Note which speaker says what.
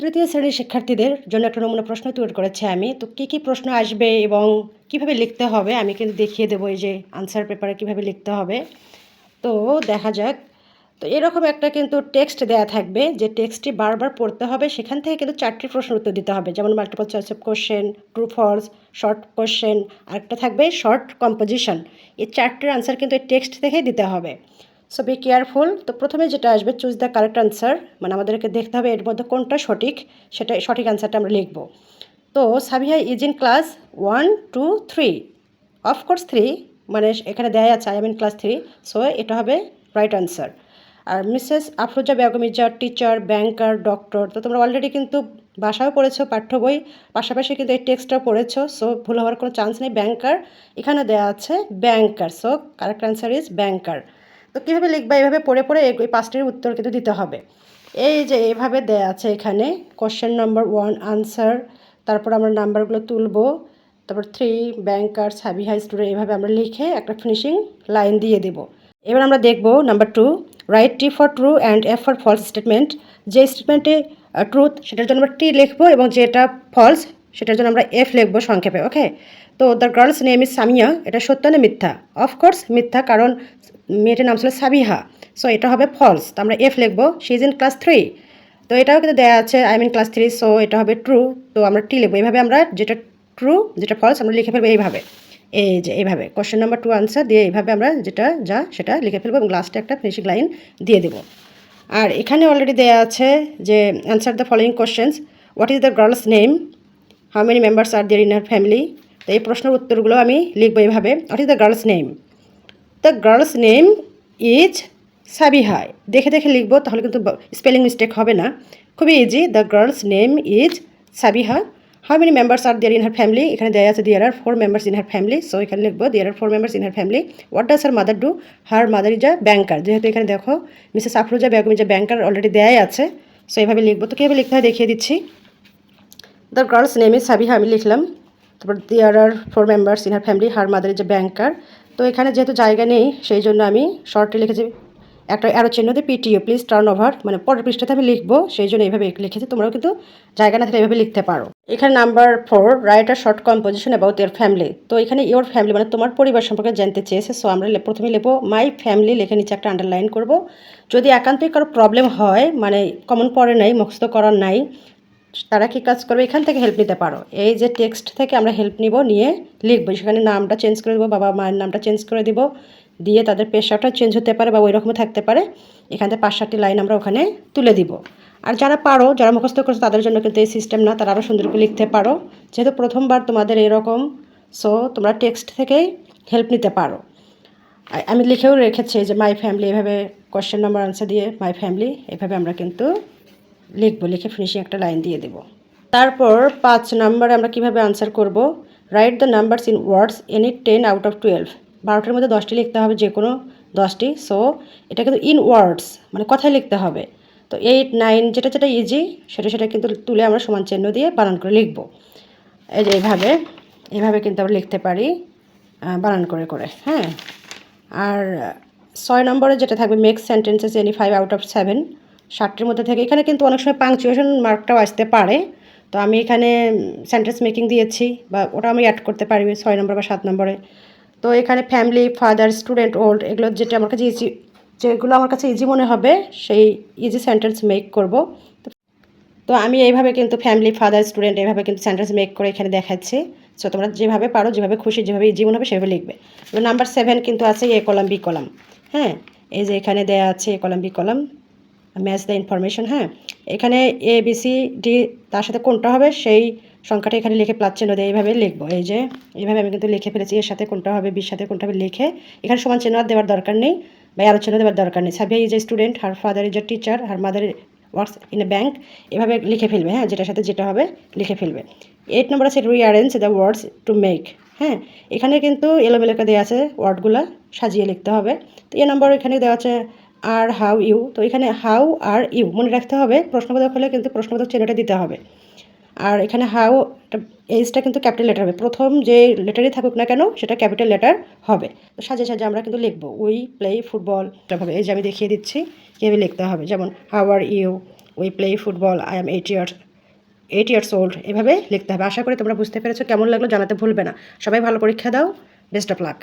Speaker 1: তৃতীয় শ্রেণীর শিক্ষার্থীদের জন্য একটা নমুনা প্রশ্ন তৈরি করেছি আমি। তো কী প্রশ্ন আসবে এবং কিভাবে লিখতে হবে আমি কিন্তু দেখিয়ে দেবো, এই যে আনসার পেপারে কিভাবে লিখতে হবে। তো দেখা যাক। তো এরকম একটা কিন্তু টেক্সট দেয়া থাকবে, যে টেক্সটটি বারবার পড়তে হবে। সেখান থেকে কিন্তু 4টি প্রশ্ন উত্তর দিতে হবে, যেমন multiple choice of question, true false, short question, আরেকটা থাকবে শর্ট কম্পোজিশন। এই 4টির আনসার কিন্তু এই টেক্সট থেকেই দিতে হবে। So be careful. তো প্রথমে যেটা আসবে, চুজ দ্য কারেক্ট আনসার, মানে আমাদেরকে দেখতে হবে এর মধ্যে কোনটা সঠিক, সেটা সঠিক আনসারটা আমরা লিখব। তো Sabiha is in class 1, 2, 3, of course 3, মানে এখানে দেয়া আছে I am in class 3, so এটা হবে রাইট আনসার। আর Mrs Afroza Begum is teacher, banker, doctor. তো তোমরা অলরেডি কিন্তু বাসাও পড়েছো, পাঠ্য বই, পাশাপাশি কিন্তু এই টেক্সটটাও পড়েছো, সো ভুল হওয়ার কোনো চান্স নেই। ব্যাংকার, এখানে দেওয়া আছে ব্যাংকার, সো কারেক্ট আনসার ইজ ব্যাংকার। তো কীভাবে লিখবা, এইভাবে পড়ে পড়ে এই 5টির উত্তর কিন্তু দিতে হবে। এই যে এইভাবে দেয়া আছে এখানে কোশ্চেন নাম্বার 1 আনসার, তারপর আমরা নাম্বারগুলো তুলবো, তারপর 3 ব্যাংকার, সাবিহা স্টুডেন্ট, এইভাবে আমরা লিখে একটা ফিনিশিং লাইন দিয়ে দেব। এবার আমরা দেখব number 2, right T for true and F for false statement. যে স্টেটমেন্টে ট্রুথ সেটার জন্য আমরা টি লিখবো, এবং যেটা ফলস সেটার জন্য আমরা এফ লিখবো সংক্ষেপে। ওকে, তো the girl's name is Samia, এটা সত্য না মিথ্যা? অফকোর্স মিথ্যা, কারণ মেয়েটার নাম ছিল সাবিহা, সো এটা হবে ফলস। তো আমরা এফ লিখবো। শি ইজ ইন ক্লাস 3, তো এটাও কিন্তু দেওয়া আছে আই মিন ক্লাস 3, সো এটা হবে ট্রু। তো আমরা টি লিখবো। এইভাবে আমরা যেটা ট্রু যেটা ফলস আমরা লিখে ফেলবো এইভাবে। এই যে এইভাবে কোশ্চেন নাম্বার 2 আনসার দিয়ে এইভাবে আমরা যেটা যা সেটা লিখে ফেলবো, এবং লাস্টে একটা ফিনিশিং লাইন দিয়ে দেবো। আর এখানে অলরেডি দেওয়া আছে যে answer the following questions. What is the girl's name, how many members are there in her family. তো এই প্রশ্নের উত্তরগুলো আমি লিখবো এইভাবে। What is the girl's name, the girl's name is Sabiha. দেখে দেখে লিখবো, তাহলে কিন্তু স্পেলিং মিস্টেক হবে না, খুবই easy. The girl's name is Sabiha. How many members are there in her family, এখানে দেওয়া আছে there are 4 members in her family, so এখানে লিখবো there are 4 members in her family. What does her mother do, her mother is a banker. যেহেতু এখানে দেখো Mrs Afroza Begum is a banker already দেয়াই আছে, সো এইভাবে লিখবো। তো কীভাবে লিখতে হয় দেখিয়ে দিচ্ছি। The girl's name is Sabiha আমি লিখলাম, তারপর there are 4 members in her family, her mother is a banker. তো এখানে যেহেতু জায়গা নেই সেই জন্য আমি শর্টে লিখেছি একটা অ্যারো চিহ্ন দিয়ে পিটিও, প্লিজ টার্ন ওভার, মানে পরের পৃষ্ঠাতে আমি লিখবো, সেই জন্য এইভাবে লিখেছি। তোমরাও কিন্তু জায়গা না থাকলে এইভাবে লিখতে পারো। এখানে নাম্বার 4, রাইট আর short composition about your family. তো এখানে ইয়োর ফ্যামিলি মানে তোমার পরিবার সম্পর্কে জানতে চেয়েছে, সো আমরা প্রথমে লিখবো মাই ফ্যামিলি, লিখে নিচে একটা আন্ডারলাইন করব। যদি একান্তই কারো প্রবলেম হয়, মানে কমন পড়ে নাই, মুখস্থ করার নাই, তারা কী কাজ করবে, এখান থেকে হেল্প নিতে পারো। এই যে টেক্সট থেকে আমরা হেল্প নিব, নিয়ে লিখবো। সেখানে নামটা চেঞ্জ করে দেবো, বাবা মায়ের নামটা চেঞ্জ করে দিব, দিয়ে তাদের পেশাটা চেঞ্জ হতে পারে বা ওই রকমও থাকতে পারে। এখান থেকে 5-7টি লাইন আমরা ওখানে তুলে দিব। আর যারা পারো, যারা মুখস্থ করছে তাদের জন্য কিন্তু এই সিস্টেম না, তারা আরও সুন্দর করে লিখতে পারো। যেহেতু প্রথমবার তোমাদের এরকম, সো তোমরা টেক্সট থেকেই হেল্প নিতে পারো। আমি লিখেও রেখেছি যে মাই ফ্যামিলি, এভাবে কোয়েশ্চেন নাম্বার আনসার দিয়ে মাই ফ্যামিলি এভাবে আমরা কিন্তু লিখবো, লিখে ফিনিশিং একটা লাইন দিয়ে দেব। তারপর 5 নম্বরে আমরা কিভাবে আনসার করব। Write the numbers in words any 10 out of 12। 12টার মধ্যে 10টি লিখতে হবে, যে কোনো 10টি। সো এটা কিন্তু ইন ওয়ার্ডস মানে কথায় লিখতে হবে। তো 8, 9 যেটা যেটা ইজি সেটা কিন্তু তুলে আমরা সমান চিহ্ন দিয়ে বানান করে লিখব। এই যে এইভাবে কিন্তু আমরা লিখতে পারি বানান করে করে। হ্যাঁ, আর 6 নম্বরে যেটা থাকবে make sentences any 5 out of 7। 7টির মধ্যে থেকে এখানে কিন্তু অনেক সময় পাংচুয়েশন মার্কটাও আসতে পারে, তো আমি এখানে সেন্টেন্স মেকিং দিয়েছি, বা ওটা আমি অ্যাড করতে পারি 6 নম্বর বা 7 নম্বরে। তো এখানে ফ্যামিলি, ফাদার, স্টুডেন্ট, ওল্ড, এগুলো যেটা আমার কাছে ইজি, যেগুলো আমার কাছে ইজি মনে হবে সেই ইজি সেন্টেন্স মেক করব। তো আমি এইভাবে কিন্তু ফ্যামিলি, ফাদার, স্টুডেন্ট এইভাবে কিন্তু সেন্টেন্স মেক করে এখানে দেখাচ্ছি। সো তোমরা যেভাবে পারো, যেভাবে খুশি, যেভাবে ইজি মনে হবে সেভাবে লিখবে। এবার নাম্বার 7 কিন্তু আছে এ কলাম, বি কলাম। হ্যাঁ, এই যে এখানে দেয়া আছে A column, B column, match the information. হ্যাঁ, এখানে এ বি সি ডি তার সাথে কোনটা হবে সেই সংখ্যাটা এখানে লিখে প্লাস চিহ্ন দিয়ে এইভাবে লিখবো। এই যে এইভাবে আমি কিন্তু লিখে ফেলেছি, এর সাথে কোনটা হবে, বির সাথে কোনটা হবে লিখে। এখানে সমান চিহ্ন দেওয়ার দরকার নেই বা আরও চিহ্ন দেওয়ার দরকার নেই। Sabiha is a student, her father is a teacher, her mother works in a bank, এভাবে লিখে ফেলবে। হ্যাঁ, যেটার সাথে যেটা হবে লিখে ফেলবে। 8 নম্বর আছে rearrange the words to make. হ্যাঁ, এখানে কিন্তু এলোমেলো করে দেওয়া আছে, ওয়ার্ডগুলো সাজিয়ে লিখতে হবে। তো এ নম্বর এখানে দেওয়া আছে আর হাউ ইউ। তো এখানে হাউ আর ইউ মনে রাখতে হবে, প্রশ্নবোধক হলে কিন্তু প্রশ্নবোধক চিহ্নটা দিতে হবে। আর এখানে হাউ এইচটা কিন্তু ক্যাপিটাল লেটার হবে, প্রথম যে লেটারই থাকুক না কেন সেটা ক্যাপিটাল লেটার হবে। তো সাজিয়ে সাজিয়ে আমরা কিন্তু লিখবো উই প্লে ফুটবল, হবে। এই যে আমি দেখিয়ে দিচ্ছি কীভাবে লিখতে হবে, যেমন how are you, we play football, I am 8 years 8 years old এভাবে লিখতে হবে। আশা করি তোমরা বুঝতে পেরেছো। কেমন লাগলো জানাতে ভুলবে না। সবাই ভালো পরীক্ষা দাও। Best of luck.